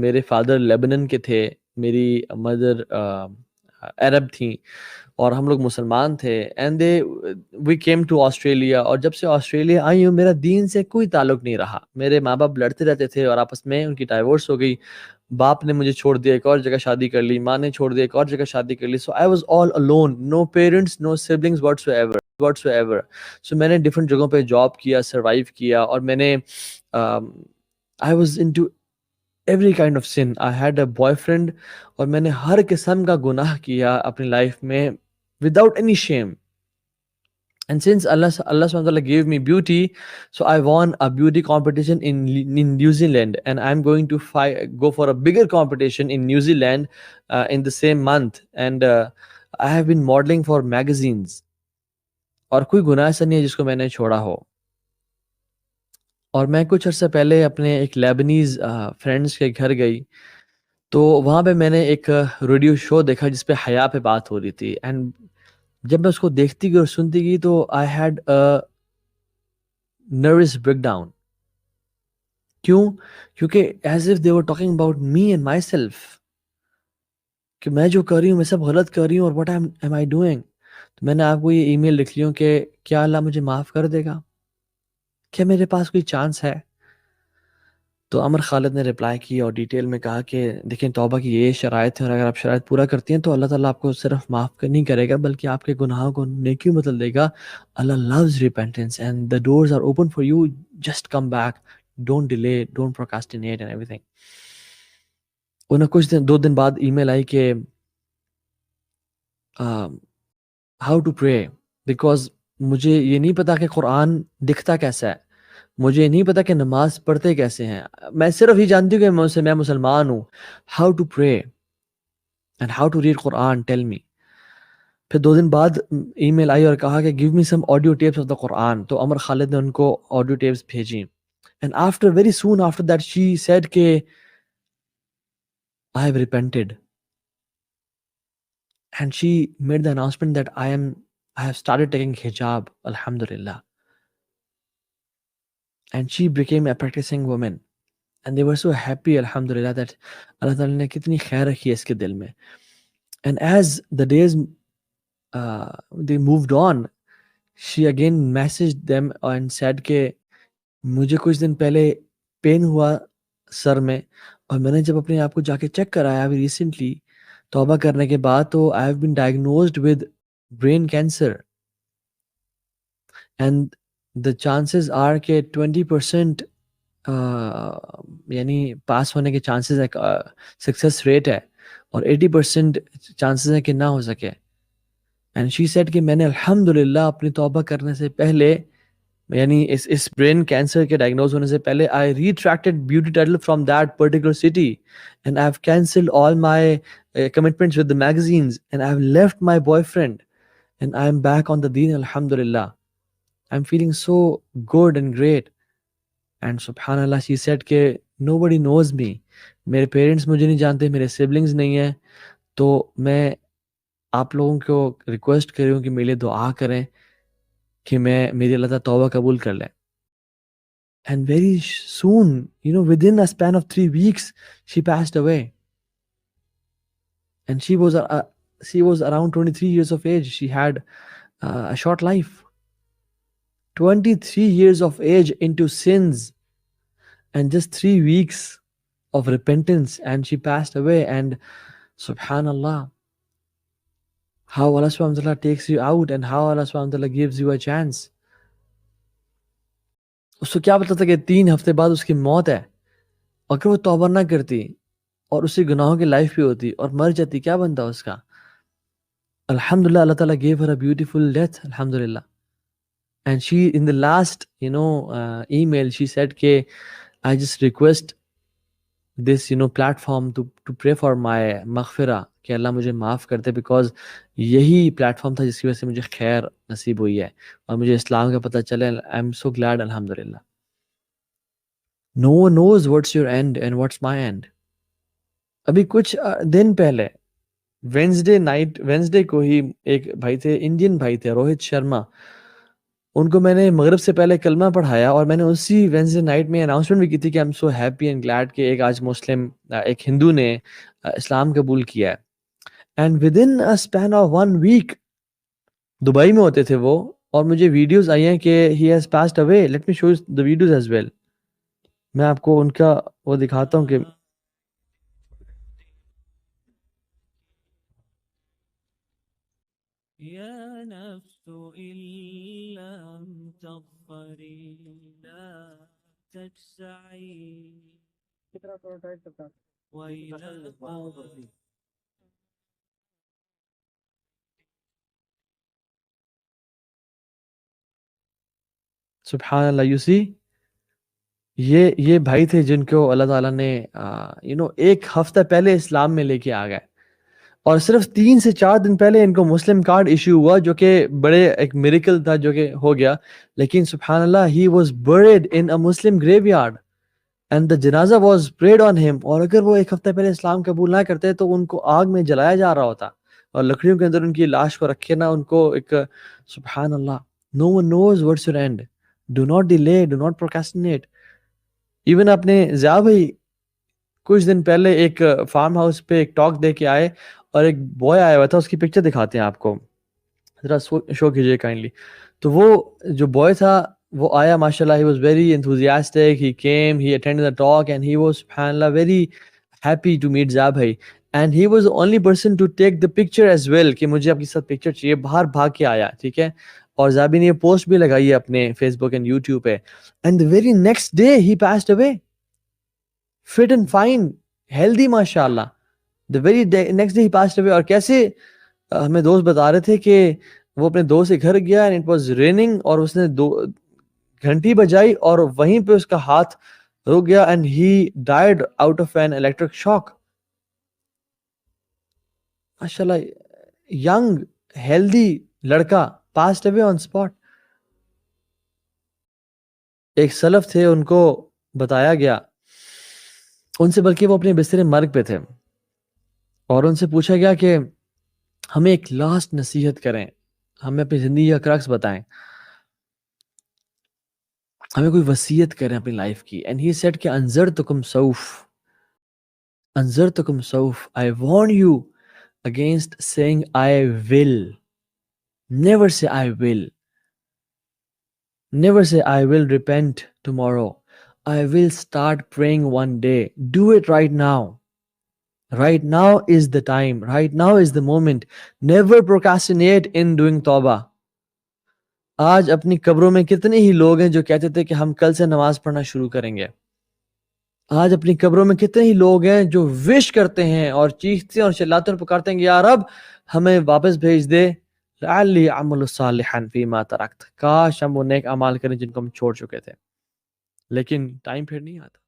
मेरे father Lebanon के थे, मेरी मदर अरब थी और हम लोग मुसलमान थे and they we came to Australia. और जब से ऑस्ट्रेलिया आई हूँ मेरा दीन से कोई ताल्लुक नहीं रहा। मेरे माँ बाप लड़ते रहते थे और आपस में उनकी डाइवोर्स हो गई। बाप ने मुझे छोड़ दिया, एक और जगह शादी कर ली, माँ ने छोड़ दिया, एक और जगह शादी कर ली। So I was all alone, no parents, no siblings whatsoever. So मैंने डिफरेंट जगहों पे जॉब किया, सरवाइव किया और मैंने I was into every kind of sin. I had a boyfriend और मैंने हर किस्म का गुनाह किया अपनी लाइफ में without any shame. And since Allah subhanahu wa ta'ala gave me beauty, so I won a beauty competition in New Zealand, and I'm going to go for a bigger competition in New Zealand in the same month. And I have been modeling for magazines. और कोई गुनाह ऐसा नहीं है जिसको मैंने छोड़ा हो। और मैं कुछ अर्से पहले अपने एक लेबनीज फ्रेंड्स के घर गई, तो वहाँ पे मैंने एक रेडियो शो देखा जिस पे हया पे बात हो रही थी। एंड जब मैं उसको देखती गई और सुनती गई तो I had a nervous breakdown. क्यों? क्योंकि as if they were talking about me and my self, कि मैं जो कर रही हूँ मैं सब गलत कर रही हूँ और व्हाट एम आई डूइंग। तो मैंने आपको ये ईमेल लिख ली हूँ कि क्या अल्लाह मुझे माफ़ कर देगा? क्या मेरे पास कोई चांस है? तो अमर खालिद ने रिप्लाई की और डिटेल में कहा कि देखिए, तौबा की ये शराइत है और अगर आप शराइत पूरा करती हैं तो अल्लाह ताला आपको सिर्फ माफ़ नहीं करेगा बल्कि आपके गुनाहों को नेकी में बदल देगा। Allah loves repentance and the doors are open for you, just come back, don't delay, don't procrastinate and everything. उन्हें कुछ दिन 2 दिन बाद ईमेल आई कि हाउ टू प्रे, बिकॉज मुझे ये नहीं पता कि कुरान दिखता कैसा है, मुझे नहीं पता कि नमाज पढ़ते कैसे हैं। मैं सिर्फ ये जानती हूँ कि मैं मुसलमान हूँ। How to pray and how to read Quran, tell me. फिर 2 दिन बाद ईमेल आई और कहा कि give me some audio tapes of the Quran. तो अमर खालिद ने उनको ऑडियो टेप्स भेजी। And after very soon after that she said के I have repented and she made the announcement that I have started taking hijab, alhamdulillah. And she became a practicing woman. And they were so happy, alhamdulillah, that Allah Ta'ala ने कितनी खैर रखी है इसके दिल में. And as the days they moved on, she again messaged them and said कि मुझे कुछ दिन पहले पेन हुआ सर में और मैंने जब अपने आप को जाके चेक कराया अभी रिसेंटली तौबा करने के बाद, तो I have been diagnosed with brain cancer and the chances are के 20% यानी पास होने के चांसेस है, सक्सेस रेट है, और 80% चांसेस है कि ना हो सके। एंड शी सेड कि मैंने अल्हम्दुलिल्लाह अपनी तौबा करने से पहले, यानी इस ब्रेन कैंसर के डायग्नोज होने से पहले, I retracted beauty title from that particular city and I have cancelled all my commitments with the magazines and I have left my boyfriend and I am back on the दीन, अल्हम्दुलिल्लाह। I am feeling so good and great. And सुब्हानअल्लाह, she said के nobody knows me, मेरे parents मुझे नहीं जानते, मेरे siblings नहीं है, तो मैं आप लोगों को रिक्वेस्ट कर रही हूँ कि मेरे लिए दुआ करें कि मेरी अल्लाह ताला तौबा कबूल कर ले। And very soon, with in a span of 3 weeks she passed away and she was around 23 years of age. She had a short life. 23 years of age into sins and just 3 weeks of repentance and she passed away. And subhanallah, how Allah subhanahu wa ta'ala takes you out and how Allah subhanahu wa ta'ala gives you a chance. उसको क्या पता था कि 3 हफ्ते बाद उसकी मौत है, अगर वो तौबा ना करती और उसी गुनाहों की लाइफ भी होती और मर जाती, क्या बनता उसका? Alhamdulillah, Allah Ta'ala gave her a beautiful death, alhamdulillah. And she, in the last, email, she said ke I just request this, platform to pray for my maghfirah, कि अल्लाह मुझे माफ़ कर दे, बिकॉज़ यही प्लेटफॉर्म था जिसकी वजह से मुझे खैर नसीब हुई है और मुझे इस्लाम का पता चला। आई एम सो ग्लैड, अल्हम्दुलिल्लाह। No one knows what's your end and what's my end. अभी कुछ दिन पहले वेडनेसडे को ही एक भाई थे, इंडियन भाई थे, रोहित शर्मा। उनको मैंने मगरिब से पहले कलमा पढ़ाया और मैंने उसी वेडनेसडे नाइट में अनाउंसमेंट भी की थी कि आई am so happy and glad कि एक आज मुस्लिम एक हिंदू ने इस्लाम कबूल किया है। And within a span of 1 week Dubai में होते थे वो, और मुझे वीडियोस आई हैं कि he has passed away. Let me show you the videos as well. मैं आपको उनका वो दिखाता हूँ कि يا نفس إن لم تظفري لا تجزعي وإلى قوم सुभान अल्लाह, यू सी, ये भाई थे जिनको अल्लाह ताला ने एक हफ्ता पहले इस्लाम में लेके आ गए, और सिर्फ 3 से 4 दिन पहले इनको मुस्लिम कार्ड इश्यू हुआ, जो कि बड़े एक मिरेकल था जो कि हो गया। लेकिन सुभान अल्लाह, he was buried in a Muslim graveyard and the जनाजा वाज प्रेड ऑन हिम। और अगर वो एक हफ्ते पहले इस्लाम कबूल ना करते तो उनको आग में जलाया जा रहा होता, और लकड़ियों के अंदर उनकी लाश को रखे ना उनको एक। सुभान अल्लाह, no one knows what's your end, do not delay, do not procrastinate. Even अपने ज़िया भाई कुछ दिन पहले एक फार्म हाउस पे एक टॉक दे के आए, और एक बॉय आया हुआ था, उसकी पिक्चर दिखाते हैं आपको, ज़रा शो कीजिए काइंडली। तो वो जो बॉय था वो आया, माशाल्लाह he was very enthusiastic, he came, he attended the talk and he was सुब्हानल्लाह वेरी हैप्पी टू मीट ज़ा भाई। And he was the only person to take the picture as well, कि मुझे आपके साथ पिक्चर चाहिए, बाहर भाग के आया, ठीक है। और ज़ाबी ने ये पोस्ट भी लगाई है अपने फेसबुक एंड यूट्यूब पे। And the very next day he passed away, fit and fine, healthy माशाल्लाह। The very next day he passed away. और कैसे हमें दोस्त बता रहे थे कि वो अपने दोस्त के घर गया एंड इट वाज रेनिंग, और उसने दो घंटी बजाई और वहीं पे उसका हाथ रुक गया and he died out of an electric shock. माशाल्लाह, यंग हेल्दी लड़का पास्ड अवे ऑन स्पॉट। एक सलफ थे, उनको बताया गया उनसे, बल्कि वो अपने बिस्तर मर्ग पे थे, और उनसे पूछा गया कि हमें एक लास्ट नसीहत करें, हमें अपनी जिंदगी का क्रक्स बताएं, हमें कोई वसीयत करें अपनी लाइफ की। एंड ही सेड कि अंजर तुकुम सऊफ, I warn you against saying I will, never say I will, never say I will repent tomorrow, I will start praying one day, do it right now, right now is the time, right now is the moment, never procrastinate in doing तौबा। आज अपनी कब्रों में कितने ही लोग हैं जो कहते थे कि हम कल से नमाज पढ़ना शुरू करेंगे। आज अपनी कब्रों में कितने ही लोग हैं जो विश करते हैं और चीखते हैं और चिल्लाते हैं और पुकारते हैं कि यार अब हमें वापस भेज दे, लअल्ली अअमलु सालिहन फीमा तरक्त, काश हम वो नेक अमाल करें जिनको हम छोड़ चुके थे। लेकिन टाइम फिर नहीं आता।